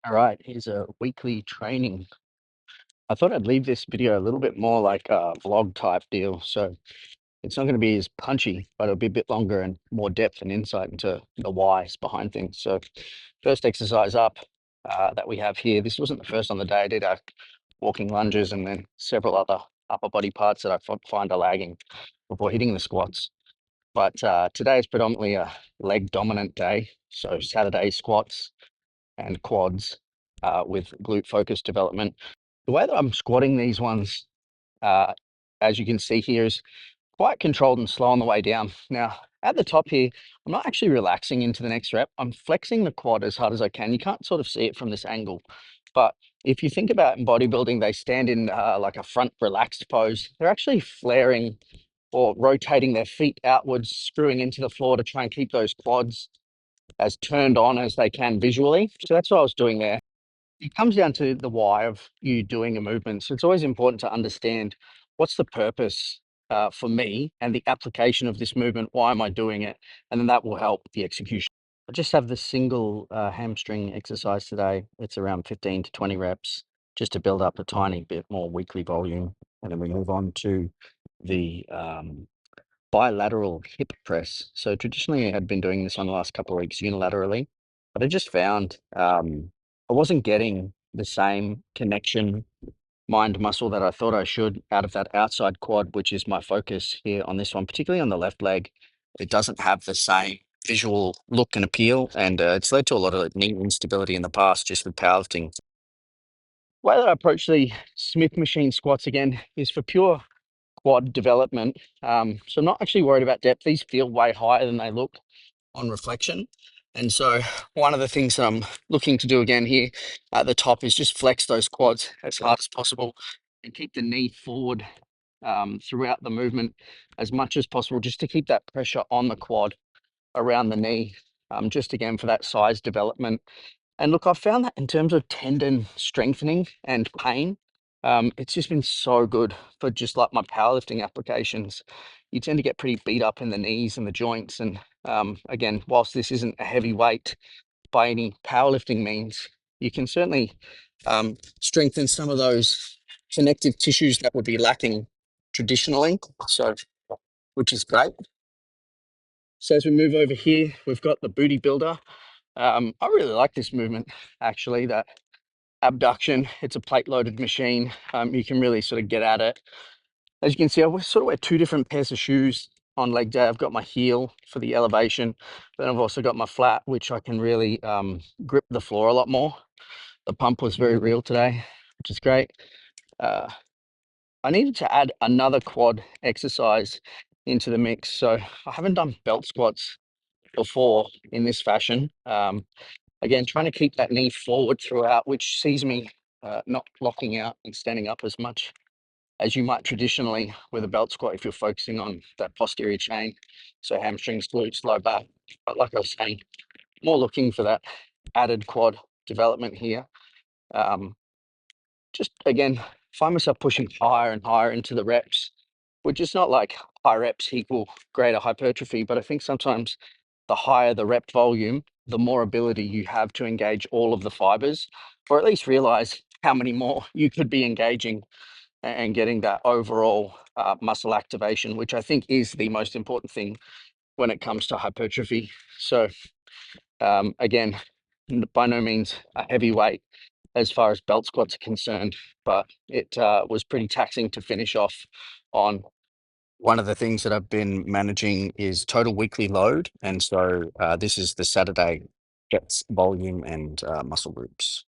All right, here's a weekly training. I thought I'd leave this video a little bit more like a vlog type deal. So it's not going to be as punchy, but it'll be a bit longer and more depth and insight into the whys behind things. So first exercise up that we have here, this wasn't the first on the day. I did walking lunges and then several other upper body parts that find are lagging before hitting the squats. But today is predominantly a leg dominant day. So Saturday squats and quads with glute focus development. The way that I'm squatting these ones, uh, as you can see here, is quite controlled and slow on the way down. Now, at the top here, I'm not actually relaxing into the next rep. I'm flexing the quad as hard as I can. You can't sort of see it from this angle, but if you think about in bodybuilding, they stand in like a front relaxed pose. They're actually flaring or rotating their feet outwards, screwing into the floor to try and keep those quads as turned on as they can visually. So that's what I was doing there. It comes down to the why of you doing a movement. So it's always important to understand what's the purpose for me and the application of this movement. Why am I doing it? And then that will help the execution. I just have the single hamstring exercise today. It's around 15 to 20 reps just to build up a tiny bit more weekly volume. And then we move on to the bilateral hip press. So traditionally I had been doing this on the last couple of weeks unilaterally, but I just found I wasn't getting the same connection mind muscle that I thought I should out of that outside quad, which is my focus here on this one, particularly on the left leg. It doesn't have the same visual look and appeal, and it's led to a lot of knee instability in the past just with powerlifting. The way that I approach the Smith machine squats again is for pure quad development. So I'm not actually worried about depth. These feel way higher than they look on reflection. And so one of the things that I'm looking to do again here at the top is just flex those quads as hard as possible and keep the knee forward throughout the movement as much as possible, just to keep that pressure on the quad around the knee, just again for that size development. And look, I've found that in terms of tendon strengthening and pain, it's just been so good for just like my powerlifting applications. You tend to get pretty beat up in the knees and the joints. And again, whilst this isn't a heavy weight by any powerlifting means, you can certainly strengthen some of those connective tissues that would be lacking traditionally. So, which is great. So as we move over here, we've got the booty builder. I really like this movement, actually, that abduction. It's a plate loaded machine. You can really sort of get at it. As you can see, I sort of wear two different pairs of shoes on leg day. I've got my heel for the elevation, but then I've also got my flat, which I can really grip the floor a lot more. The pump was very real today, which is great. Uh, I needed to add another quad exercise into the mix. So I haven't done belt squats before in this fashion. Again, trying to keep that knee forward throughout, which sees me not locking out and standing up as much as you might traditionally with a belt squat if you're focusing on that posterior chain. So hamstrings, glutes, low back. But like I was saying, more looking for that added quad development here. Just again, find myself pushing higher and higher into the reps, which is not like high reps equal greater hypertrophy, but I think sometimes the higher the rep volume, the more ability you have to engage all of the fibers, or at least realize how many more you could be engaging and getting that overall muscle activation, which I think is the most important thing when it comes to hypertrophy. So again, by no means a heavy weight as far as belt squats are concerned, but it was pretty taxing to finish off on. One of the things that I've been managing is total weekly load. And so this is the Saturday gets volume and muscle groups.